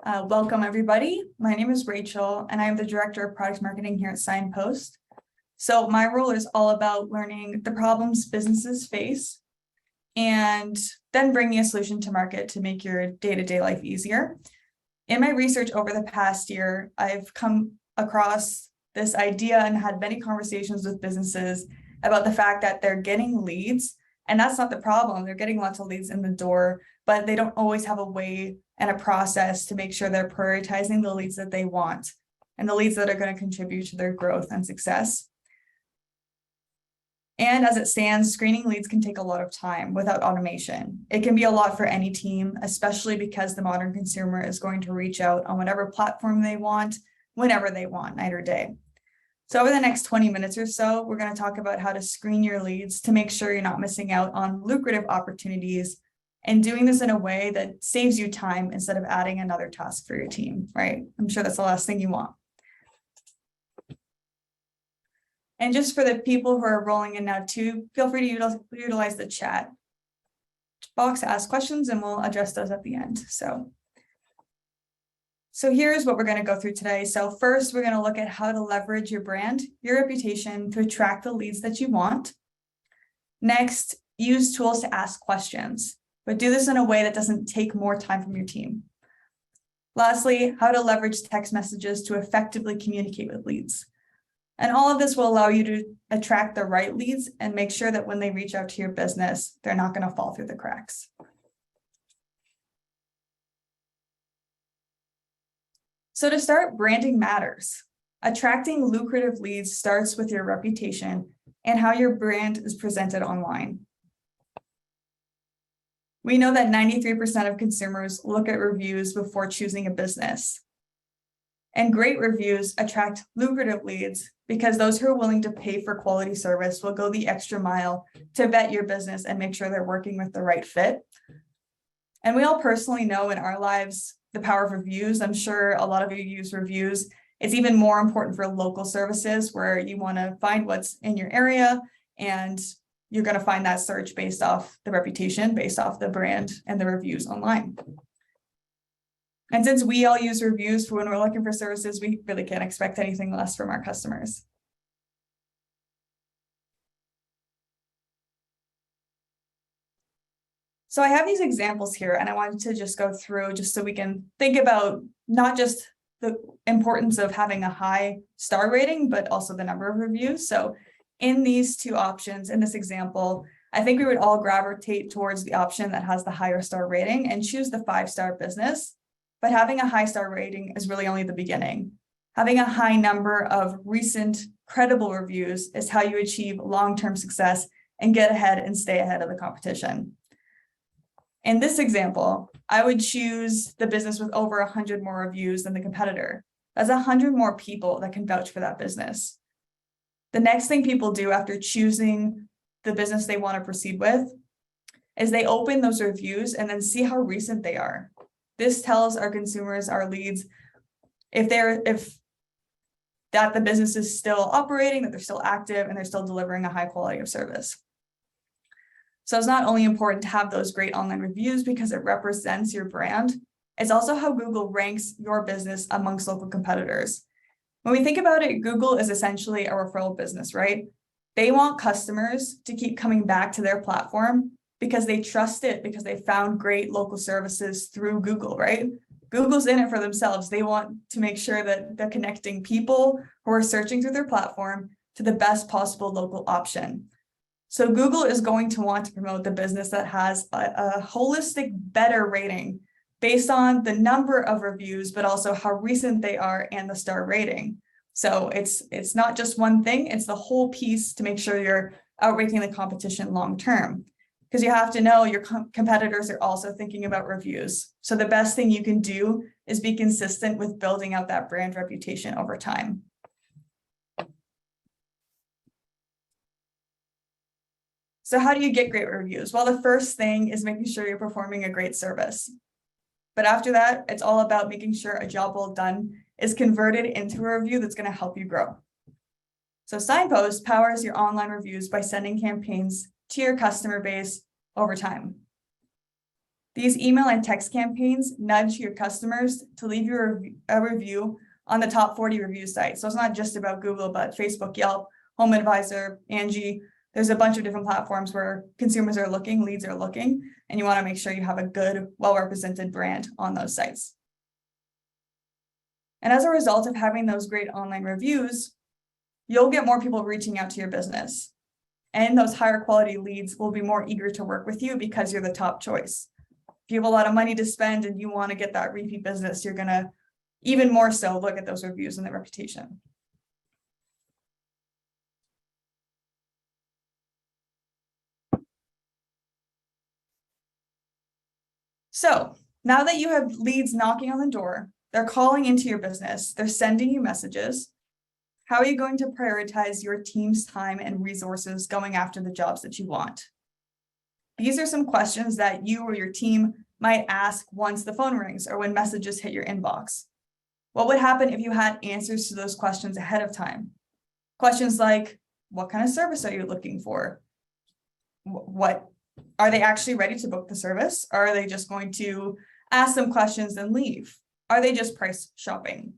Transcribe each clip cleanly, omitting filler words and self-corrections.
Welcome, everybody. My name is Rachel, and I am the Director of Product Marketing here at Signpost. So my role is all about learning the problems businesses face and then bringing a solution to market to make your day-to-day life easier. In my research over the past year, I've come across this idea and had many conversations with businesses about the fact that they're getting leads, and that's not the problem. They're getting lots of leads in the door, but they don't always have a way and a process to make sure they're prioritizing the leads that they want and the leads that are going to contribute to their growth and success. And as it stands, screening leads can take a lot of time without automation. It can be a lot for any team, especially because the modern consumer is going to reach out on whatever platform they want, whenever they want, night or day. So over the next 20 minutes or so, we're going to talk about how to screen your leads to make sure you're not missing out on lucrative opportunities and doing this in a way that saves you time instead of adding another task for your team, right? I'm sure that's the last thing you want. And just for the people who are rolling in now too, feel free to utilize the chat box to ask questions and we'll address those at the end. So here's what we're going to go through today. So first, we're going to look at how to leverage your brand, your reputation to attract the leads that you want. Next, use tools to ask questions, but do this in a way that doesn't take more time from your team. Lastly, how to leverage text messages to effectively communicate with leads. And all of this will allow you to attract the right leads and make sure that when they reach out to your business, they're not going to fall through the cracks. So to start, branding matters. Attracting lucrative leads starts with your reputation and how your brand is presented online. We know that 93% of consumers look at reviews before choosing a business. And great reviews attract lucrative leads because those who are willing to pay for quality service will go the extra mile to vet your business and make sure they're working with the right fit. And we all personally know in our lives the power of reviews. I'm sure a lot of you use reviews. It's even more important for local services where you want to find what's in your area, and you're going to find that search based off the reputation, based off the brand and the reviews online. And since we all use reviews for when we're looking for services, we really can't expect anything less from our customers. So I have these examples here, and I wanted to just go through just so we can think about not just the importance of having a high star rating, but also the number of reviews. So in these two options, in this example, I think we would all gravitate towards the option that has the higher star rating and choose the 5-star business. But having a high star rating is really only the beginning. Having a high number of recent credible reviews is how you achieve long-term success and get ahead and stay ahead of the competition. In this example, I would choose the business with over 100 more reviews than the competitor. That's 100 more people that can vouch for that business. The next thing people do after choosing the business they want to proceed with is they open those reviews and then see how recent they are. This tells our consumers, our leads, if that the business is still operating, that they're still active, and they're still delivering a high quality of service. So it's not only important to have those great online reviews because it represents your brand, it's also how Google ranks your business amongst local competitors. When we think about it, Google is essentially a referral business, right? They want customers to keep coming back to their platform because they trust it, because they found great local services through Google, right? Google's in it for themselves. They want to make sure that they're connecting people who are searching through their platform to the best possible local option. So Google is going to want to promote the business that has a holistic, better rating based on the number of reviews, but also how recent they are and the star rating. So it's not just one thing, it's the whole piece to make sure you're outranking the competition long-term. Because you have to know your competitors are also thinking about reviews. So the best thing you can do is be consistent with building out that brand reputation over time. So how do you get great reviews? Well, the first thing is making sure you're performing a great service. But after that, it's all about making sure a job well done is converted into a review that's going to help you grow. So Signpost powers your online reviews by sending campaigns to your customer base over time. These email and text campaigns nudge your customers to leave you a review on the top 40 review sites. So it's not just about Google, but Facebook, Yelp, Home Advisor, Angie. There's a bunch of different platforms where consumers are looking, leads are looking, and you want to make sure you have a good, well-represented brand on those sites. And as a result of having those great online reviews, you'll get more people reaching out to your business. And those higher quality leads will be more eager to work with you because you're the top choice. If you have a lot of money to spend and you want to get that repeat business, you're going to even more so look at those reviews and their reputation. So now that you have leads knocking on the door, they're calling into your business, they're sending you messages, how are you going to prioritize your team's time and resources going after the jobs that you want? These are some questions that you or your team might ask once the phone rings or when messages hit your inbox. What would happen if you had answers to those questions ahead of time? Questions like, what kind of service are you looking for? What are they actually ready to book the service? Or are they just going to ask some questions and leave? Are they just price shopping?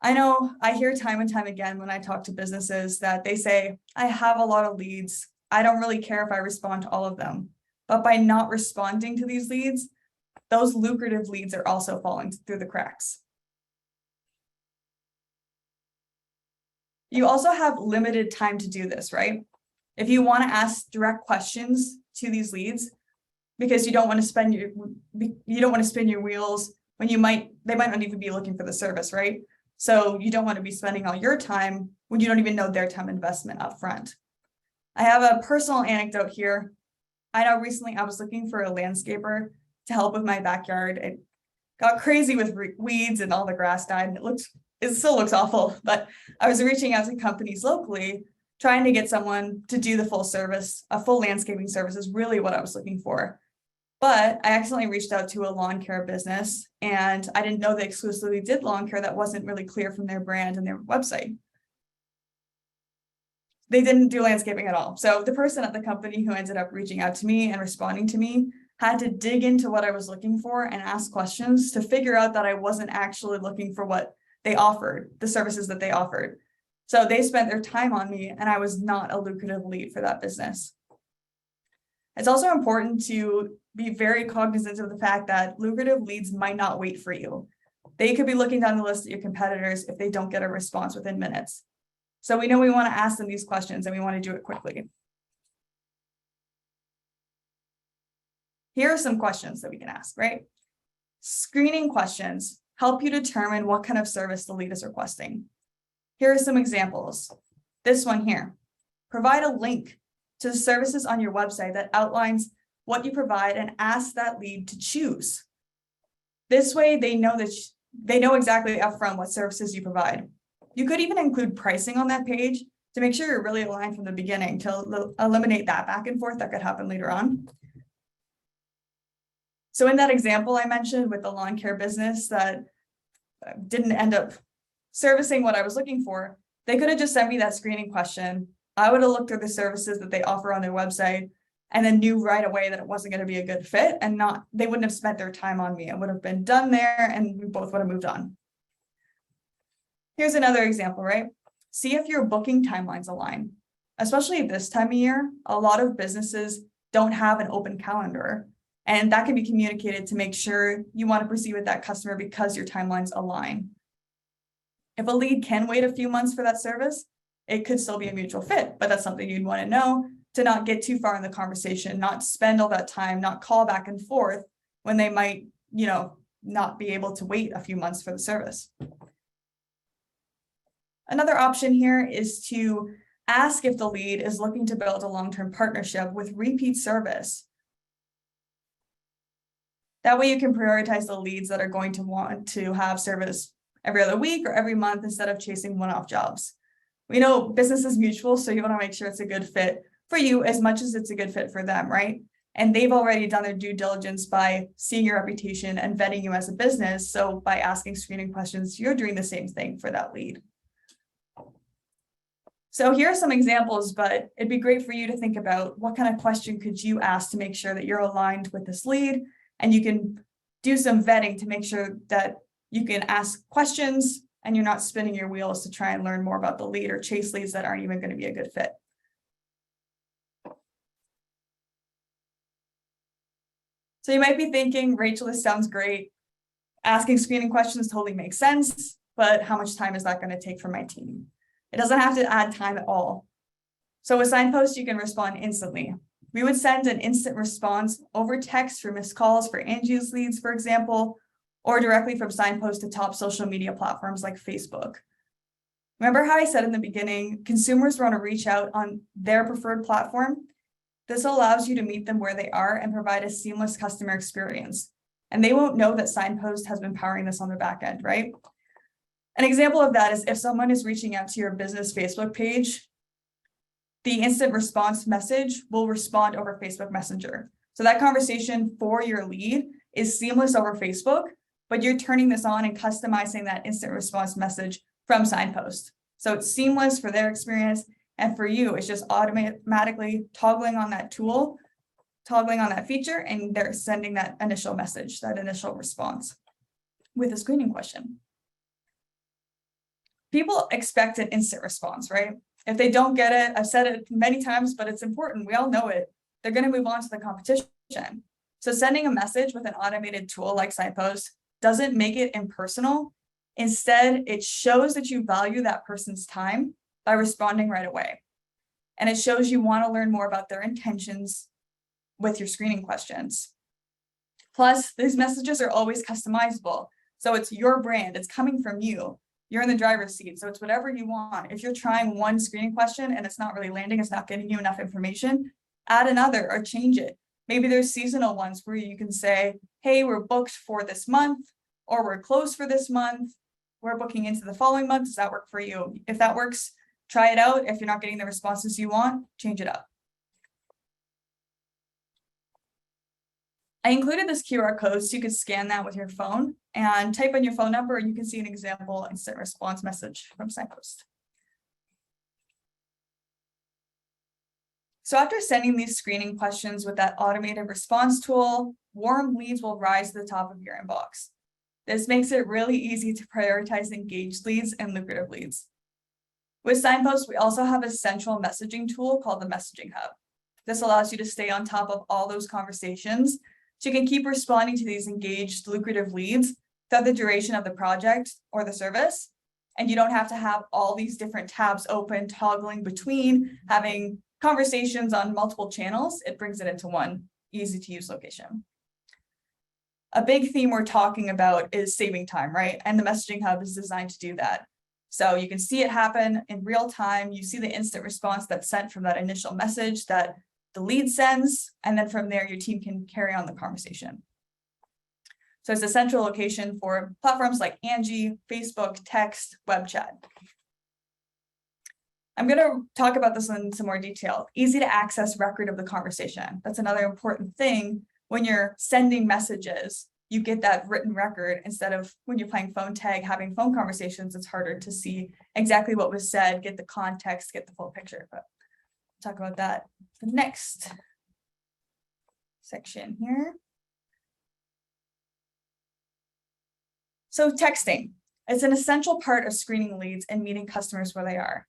I know I hear time and time again when I talk to businesses that they say, I have a lot of leads. I don't really care if I respond to all of them. But by not responding to these leads, those lucrative leads are also falling through the cracks. You also have limited time to do this, right? If you want to ask direct questions to these leads, because you don't want to spin your wheels when they might not even be looking for the service, right? So you don't want to be spending all your time when you don't even know their time investment up front. I have a personal anecdote here. I know recently I was looking for a landscaper to help with my backyard. It got crazy with weeds and all the grass died, and it still looks awful, but I was reaching out to companies locally, trying to get someone to do the full service. A full landscaping service is really what I was looking for. But I accidentally reached out to a lawn care business, and I didn't know they exclusively did lawn care. That wasn't really clear from their brand and their website. They didn't do landscaping at all. So the person at the company who ended up reaching out to me and responding to me had to dig into what I was looking for and ask questions to figure out that I wasn't actually looking for what they offered, the services that they offered. So they spent their time on me, and I was not a lucrative lead for that business. It's also important to be very cognizant of the fact that lucrative leads might not wait for you. They could be looking down the list at your competitors if they don't get a response within minutes. So we know we want to ask them these questions, and we want to do it quickly. Here are some questions that we can ask, right? Screening questions help you determine what kind of service the lead is requesting. Here are some examples. This one here, provide a link to the services on your website that outlines what you provide and ask that lead to choose. This way they know exactly upfront what services you provide. You could even include pricing on that page to make sure you're really aligned from the beginning to eliminate that back and forth that could happen later on. So in that example I mentioned with the lawn care business that didn't end up servicing what I was looking for, they could have just sent me that screening question. I would have looked through the services that they offer on their website and then knew right away that it wasn't going to be a good fit, and they wouldn't have spent their time on me. It would have been done there and we both would have moved on. Here's another example, right? See if your booking timelines align. Especially this time of year, a lot of businesses don't have an open calendar, and that can be communicated to make sure you want to proceed with that customer because your timelines align. If a lead can wait a few months for that service, it could still be a mutual fit, but that's something you'd want to know to not get too far in the conversation, not spend all that time, not call back and forth when they might, not be able to wait a few months for the service. Another option here is to ask if the lead is looking to build a long-term partnership with repeat service. That way you can prioritize the leads that are going to want to have service every other week or every month instead of chasing one-off jobs. We know business is mutual, so you want to make sure it's a good fit for you as much as it's a good fit for them, right? And they've already done their due diligence by seeing your reputation and vetting you as a business. So by asking screening questions, you're doing the same thing for that lead. So here are some examples, but it'd be great for you to think about what kind of question could you ask to make sure that you're aligned with this lead, and you can do some vetting to make sure that you can ask questions and you're not spinning your wheels to try and learn more about the lead or chase leads that aren't even going to be a good fit. So you might be thinking, Rachel, this sounds great. Asking screening questions totally makes sense, but how much time is that going to take for my team? It doesn't have to add time at all. So with Signpost, you can respond instantly. We would send an instant response over text for missed calls for Angie's leads, for example, or directly from Signpost to top social media platforms like Facebook. Remember how I said in the beginning, consumers want to reach out on their preferred platform? This allows you to meet them where they are and provide a seamless customer experience. And they won't know that Signpost has been powering this on the back end, right? An example of that is if someone is reaching out to your business Facebook page, the instant response message will respond over Facebook Messenger. So that conversation for your lead is seamless over Facebook, but you're turning this on and customizing that instant response message from Signpost. So it's seamless for their experience, and for you, it's just automatically toggling on that tool, toggling on that feature, and they're sending that initial message, that initial response with a screening question. People expect an instant response, right? If they don't get it, I've said it many times, but it's important. We all know it. They're going to move on to the competition. So sending a message with an automated tool like Signpost doesn't make it impersonal. Instead, it shows that you value that person's time by responding right away. And it shows you want to learn more about their intentions with your screening questions. Plus, these messages are always customizable. So it's your brand, it's coming from you. You're in the driver's seat, so it's whatever you want. If you're trying one screening question and it's not really landing, it's not getting you enough information, add another or change it. Maybe there's seasonal ones where you can say, hey, we're booked for this month, or we're closed for this month. We're booking into the following month. Does that work for you? If that works, try it out. If you're not getting the responses you want, change it up. I included this QR code so you could scan that with your phone and type in your phone number, and you can see an example instant response message from Signpost. So after sending these screening questions with that automated response tool, warm leads will rise to the top of your inbox. This makes it really easy to prioritize engaged leads and lucrative leads. With Signpost, we also have a central messaging tool called the Messaging Hub. This allows you to stay on top of all those conversations, so you can keep responding to these engaged, lucrative leads throughout the duration of the project or the service. And you don't have to have all these different tabs open, toggling between, having conversations on multiple channels. It brings it into one easy to use location. A big theme we're talking about is saving time, right? And the Messaging Hub is designed to do that. So you can see it happen in real time. You see the instant response that's sent from that initial message that the lead sends, and then from there, your team can carry on the conversation. So it's a central location for platforms like Angie, Facebook, text, web chat. I'm going to talk about this in some more detail. Easy to access record of the conversation. That's another important thing. When you're sending messages, you get that written record instead of when you're playing phone tag, having phone conversations, it's harder to see exactly what was said, get the context, get the full picture. But talk about that the next section here. So texting, it's an essential part of screening leads and meeting customers where they are.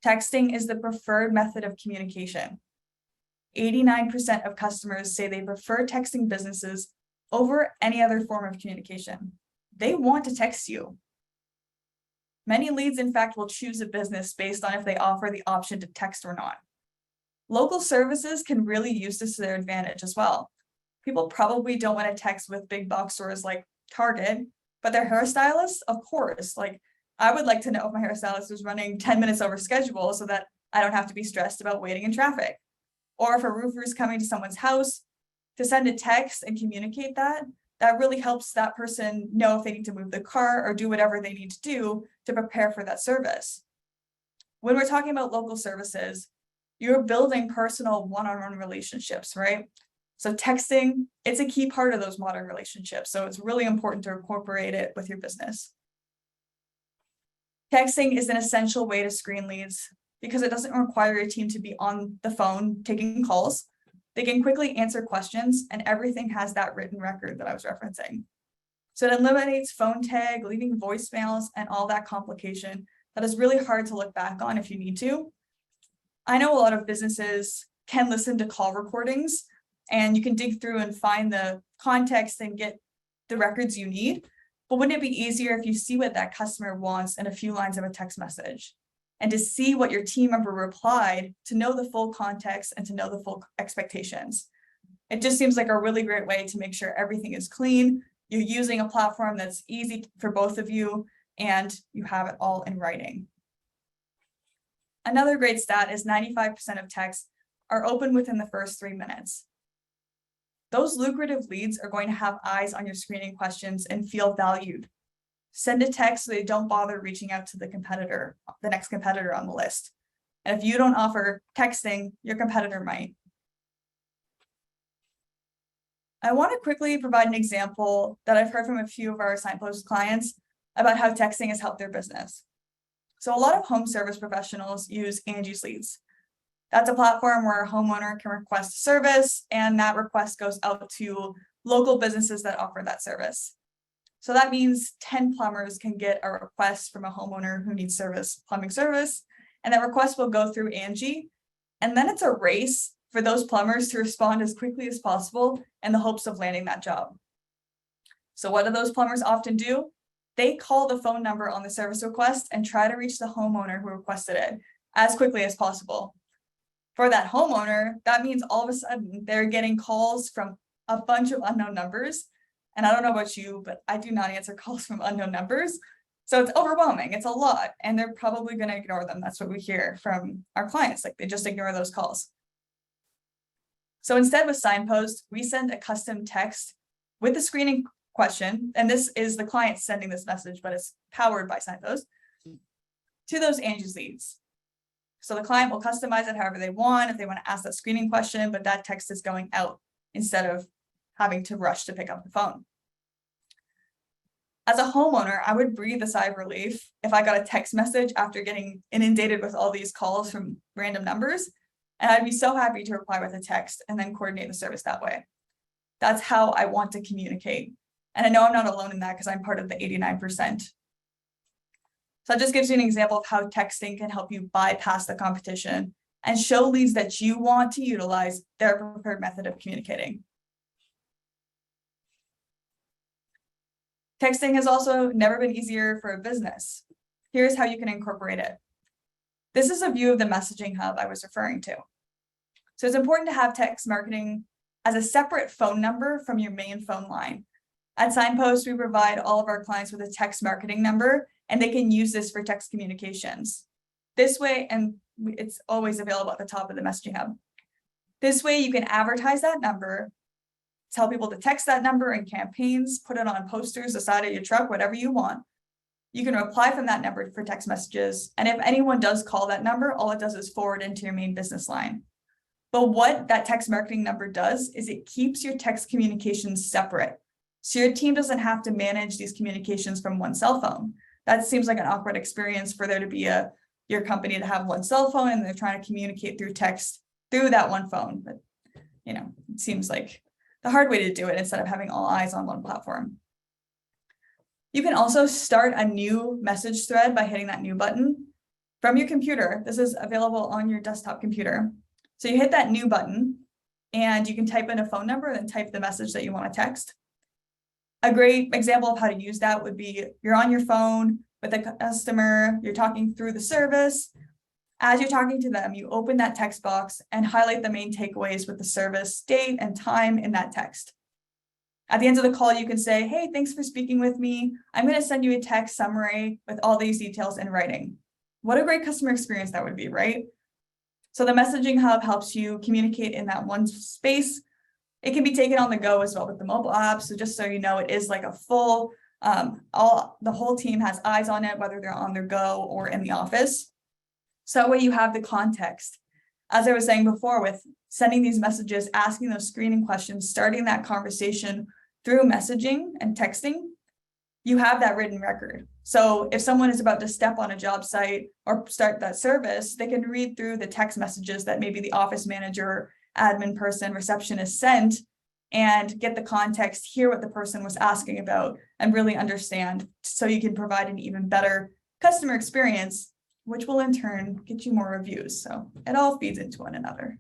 Texting is the preferred method of communication. 89% of customers say they prefer texting businesses over any other form of communication. They want to text you. Many leads, in fact, will choose a business based on if they offer the option to text or not. Local services can really use this to their advantage as well. People probably don't want to text with big box stores like Target, but their hairstylists, of course. Like, I would like to know if my hairstylist is running 10 minutes over schedule so that I don't have to be stressed about waiting in traffic. Or if a roofer is coming to someone's house, to send a text and communicate that really helps that person know if they need to move the car or do whatever they need to do to prepare for that service. When we're talking about local services, you're building personal one-on-one relationships, right? So texting, it's a key part of those modern relationships. So it's really important to incorporate it with your business. Texting is an essential way to screen leads because it doesn't require a team to be on the phone taking calls. They can quickly answer questions, and everything has that written record that I was referencing. So it eliminates phone tag, leaving voicemails, and all that complication that is really hard to look back on if you need to. I know a lot of businesses can listen to call recordings, and you can dig through and find the context and get the records you need. But wouldn't it be easier if you see what that customer wants in a few lines of a text message, and to see what your team member replied, to know the full context and to know the full expectations? It just seems like a really great way to make sure everything is clean. You're using a platform that's easy for both of you, and you have it all in writing. Another great stat is 95% of texts are open within the first 3 minutes. Those lucrative leads are going to have eyes on your screening questions and feel valued. Send a text so they don't bother reaching out to the next competitor on the list. And if you don't offer texting, your competitor might. I want to quickly provide an example that I've heard from a few of our Signpost clients about how texting has helped their business. So a lot of home service professionals use Angie's Leads. That's a platform where a homeowner can request service, and that request goes out to local businesses that offer that service. So that means 10 plumbers can get a request from a homeowner who needs plumbing service, and that request will go through Angie. And then it's a race for those plumbers to respond as quickly as possible in the hopes of landing that job. So what do those plumbers often do? They call the phone number on the service request and try to reach the homeowner who requested it as quickly as possible. For that homeowner, that means all of a sudden they're getting calls from a bunch of unknown numbers. And I don't know about you, but I do not answer calls from unknown numbers. So it's overwhelming. It's a lot, and they're probably going to ignore them. That's what we hear from our clients. Like, they just ignore those calls. So instead, with Signpost, we send a custom text with the screening question. And this is the client sending this message, but it's powered by Signpost to those Angie's Leads. So the client will customize it however they want, if they want to ask that screening question, but that text is going out instead of having to rush to pick up the phone. As a homeowner, I would breathe a sigh of relief if I got a text message after getting inundated with all these calls from random numbers, and I'd be so happy to reply with a text and then coordinate the service that way. That's how I want to communicate. And I know I'm not alone in that because I'm part of the 89%. So that just gives you an example of how texting can help you bypass the competition and show leads that you want to utilize their preferred method of communicating. Texting has also never been easier for a business. Here's how you can incorporate it. This is a view of the messaging hub I was referring to. So it's important to have text marketing as a separate phone number from your main phone line. At Signpost, we provide all of our clients with a text marketing number, and they can use this for text communications. This way, and it's always available at the top of the messaging hub. This way, you can advertise that number, tell people to text that number in campaigns, put it on posters, the side of your truck, whatever you want. You can reply from that number for text messages. And if anyone does call that number, all it does is forward into your main business line. But what that text marketing number does is it keeps your text communications separate. So your team doesn't have to manage these communications from one cell phone. That seems like an awkward experience for there to be your company to have one cell phone and they're trying to communicate through text through that one phone. But it seems like the hard way to do it instead of having all eyes on one platform. You can also start a new message thread by hitting that new button from your computer. This is available on your desktop computer. So you hit that new button and you can type in a phone number and then type the message that you want to text. A great example of how to use that would be you're on your phone with a customer, you're talking through the service. As you're talking to them, you open that text box and highlight the main takeaways with the service date and time in that text. At the end of the call, you can say, hey, thanks for speaking with me. I'm going to send you a text summary with all these details in writing. What a great customer experience that would be, right? So the messaging hub helps you communicate in that one space. It can be taken on the go as well with the mobile app. So just so you know, it is like a full, the whole team has eyes on it, whether they're on their go or in the office. So that way you have the context. As I was saying before, with sending these messages, asking those screening questions, starting that conversation through messaging and texting, you have that written record. So if someone is about to step on a job site or start that service, they can read through the text messages that maybe the office manager, admin person, receptionist sent, and get the context, hear what the person was asking about, and really understand, so you can provide an even better customer experience, which will in turn get you more reviews. So it all feeds into one another.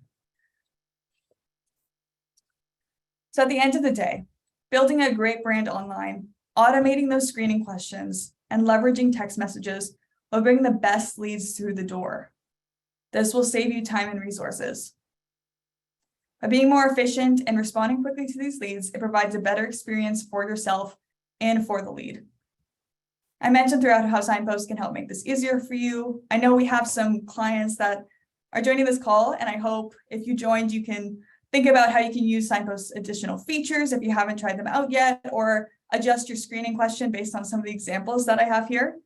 So at the end of the day, building a great brand online, automating those screening questions, and leveraging text messages will bring the best leads through the door. This will save you time and resources. By being more efficient and responding quickly to these leads, it provides a better experience for yourself and for the lead. I mentioned throughout how Signpost can help make this easier for you. I know we have some clients that are joining this call, and I hope if you joined, you can think about how you can use Signpost's additional features if you haven't tried them out yet, or adjust your screening question based on some of the examples that I have here.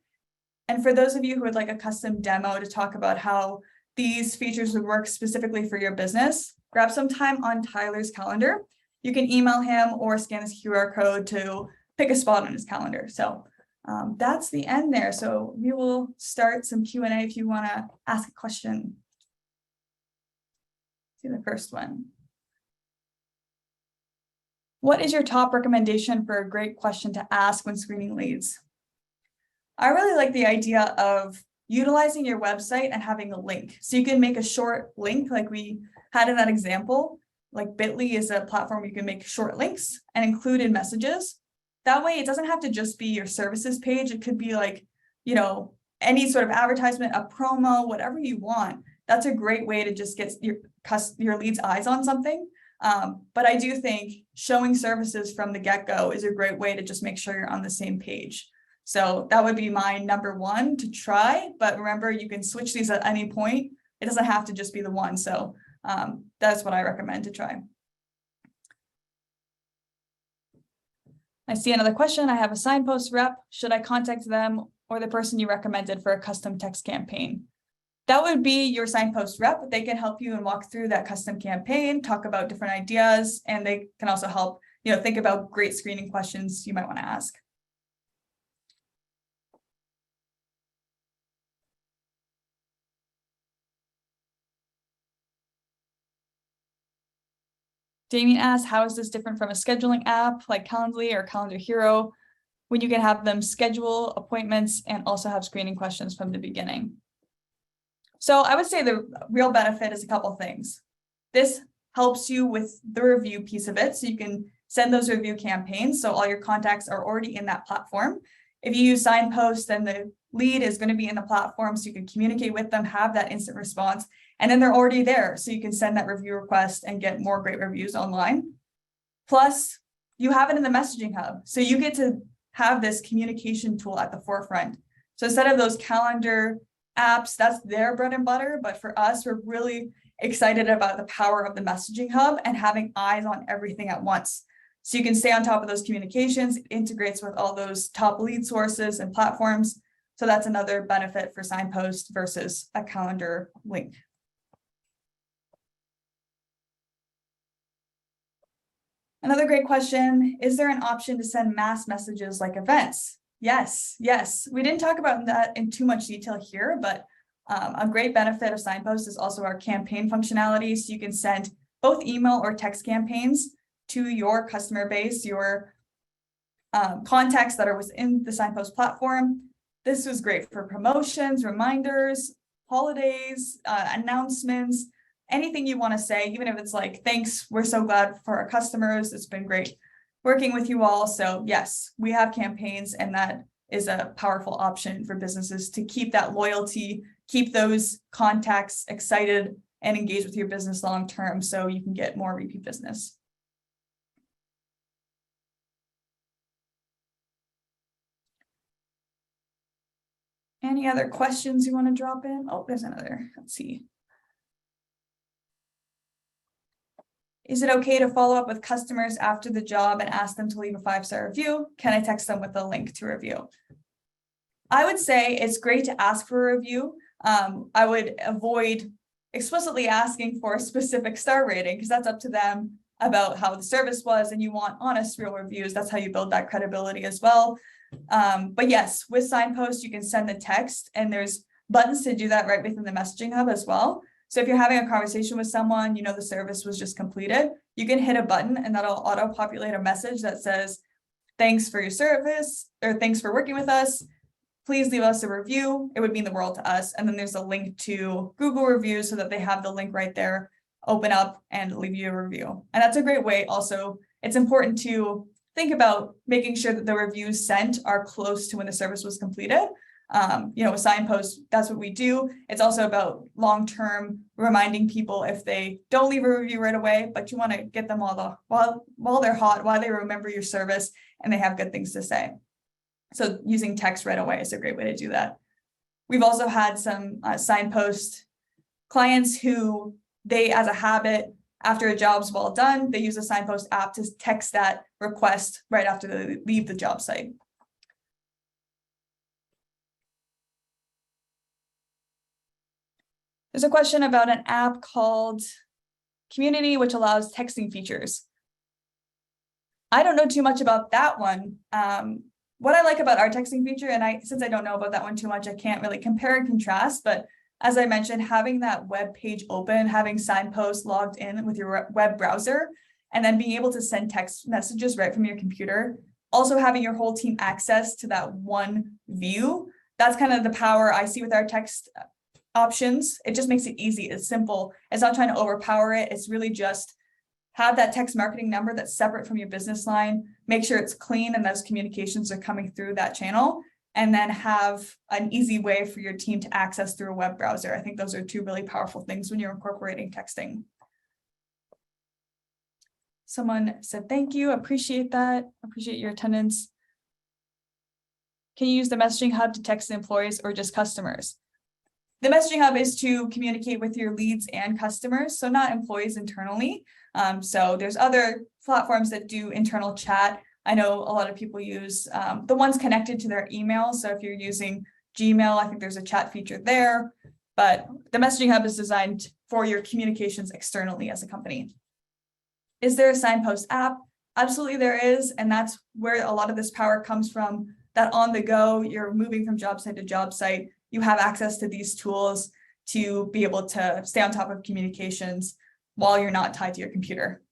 And for those of you who would like a custom demo to talk about how these features would work specifically for your business, grab some time on Tyler's calendar. You can email him or scan this QR code to pick a spot on his calendar. So that's the end there. So we will start some Q&A if you want to ask a question. See the first one. What is your top recommendation for a great question to ask when screening leads? I really like the idea of utilizing your website and having a link. So you can make a short link like we had in that example. Like Bitly is a platform where you can make short links and include in messages. That way it doesn't have to just be your services page. It could be like, you know, any sort of advertisement, a promo, whatever you want. That's a great way to just get your leads' eyes on something. But I do think showing services from the get-go is a great way to just make sure you're on the same page. So that would be my number one to try. But remember, you can switch these at any point. It doesn't have to just be the one. So that's what I recommend to try. I see another question. I have a Signpost rep. Should I contact them or the person you recommended for a custom text campaign? That would be your Signpost rep. They can help you and walk through that custom campaign, talk about different ideas, and they can also help, you know, think about great screening questions you might want to ask. Damien asks, how is this different from a scheduling app like Calendly or Calendar Hero, when you can have them schedule appointments and also have screening questions from the beginning? So I would say the real benefit is a couple things. This helps you with the review piece of it. So you can send those review campaigns. So all your contacts are already in that platform. If you use Signpost, then the lead is going to be in the platform. So you can communicate with them, have that instant response, and then they're already there. So you can send that review request and get more great reviews online. Plus, you have it in the messaging hub. So you get to have this communication tool at the forefront. So instead of those calendar apps, that's their bread and butter. But for us, we're really excited about the power of the messaging hub and having eyes on everything at once. So you can stay on top of those communications. It integrates with all those top lead sources and platforms. So that's another benefit for Signpost versus a calendar link. Another great question, is there an option to send mass messages like events? Yes. We didn't talk about that in too much detail here, but a great benefit of Signpost is also our campaign functionality. So you can send both email or text campaigns to your customer base, your contacts that are within the Signpost platform. This was great for promotions, reminders, holidays, announcements, anything you want to say, even if it's like, thanks, we're so glad for our customers. It's been great working with you all. So yes, we have campaigns, and that is a powerful option for businesses to keep that loyalty, keep those contacts excited and engaged with your business long-term so you can get more repeat business. Any other questions you want to drop in? Oh, there's another. Let's see. Is it okay to follow up with customers after the job and ask them to leave a 5-star review? Can I text them with a link to review? I would say it's great to ask for a review. I would avoid explicitly asking for a specific star rating because that's up to them about how the service was, and you want honest, real reviews. That's how you build that credibility as well. But yes, with signposts, you can send the text, and there's buttons to do that right within the messaging hub as well. So if you're having a conversation with someone, you know the service was just completed, you can hit a button and that'll auto-populate a message that says, thanks for your service, or thanks for working with us. Please leave us a review. It would mean the world to us. And then there's a link to Google reviews so that they have the link right there, open up and leave you a review. And that's a great way. Also, it's important to think about making sure that the reviews sent are close to when the service was completed. With signposts, that's what we do. It's also about long-term reminding people if they don't leave a review right away, but you want to get them while they're hot, while they remember your service and they have good things to say. So using text right away is a great way to do that. We've also had some signpost clients who they, as a habit, after a job's well done, they use a signpost app to text that request right after they leave the job site. There's a question about an app called Community, which allows texting features. I don't know too much about that one. What I like about our texting feature, and since I don't know about that one too much, I can't really compare and contrast, but as I mentioned, having that web page open, having signposts logged in with your web browser, and then being able to send text messages right from your computer, also having your whole team access to that one view, that's kind of the power I see with our text options. It just makes it easy. It's simple. It's not trying to overpower it. It's really just have that text marketing number that's separate from your business line, make sure it's clean and those communications are coming through that channel, and then have an easy way for your team to access through a web browser. I think those are two really powerful things when you're incorporating texting. Someone said, thank you, appreciate that, appreciate your attendance. Can you use the messaging hub to text employees or just customers? The messaging hub is to communicate with your leads and customers, so not employees internally. So there's other platforms that do internal chat. I know a lot of people use the ones connected to their email. So if you're using Gmail, I think there's a chat feature there, but the messaging hub is designed for your communications externally as a company. Is there a signpost app? Absolutely there is. And that's where a lot of this power comes from, that on the go, you're moving from job site to job site. You have access to these tools to be able to stay on top of communications while you're not tied to your computer.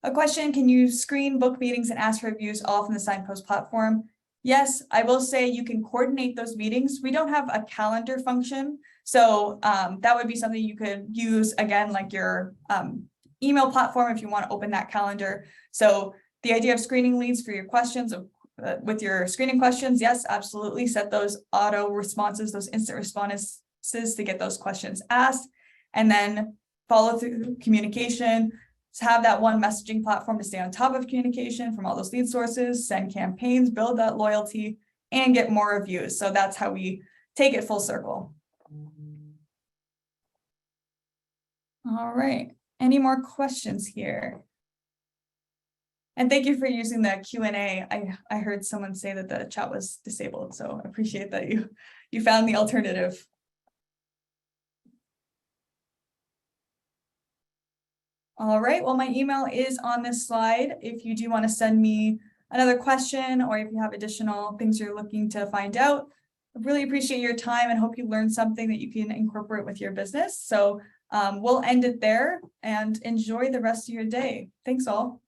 A question, can you screen, book meetings, and ask for reviews all from the signpost platform? Yes, I will say you can coordinate those meetings. We don't have a calendar function, so that would be something you could use, again, like your email platform if you want to open that calendar. So the idea of screening leads for your questions with your screening questions, yes, absolutely. Set those auto responses, those instant responses to get those questions asked, and then follow through communication. To have that one messaging platform to stay on top of communication from all those lead sources, send campaigns, build that loyalty, and get more reviews. So that's how we take it full circle. All right. Any more questions here? And thank you for using the Q&A. I heard someone say that the chat was disabled, so I appreciate that you found the alternative. All right, well, my email is on this slide. If you do want to send me another question, or if you have additional things you're looking to find out, I really appreciate your time and hope you learned something that you can incorporate with your business. So we'll end it there and enjoy the rest of your day. Thanks all.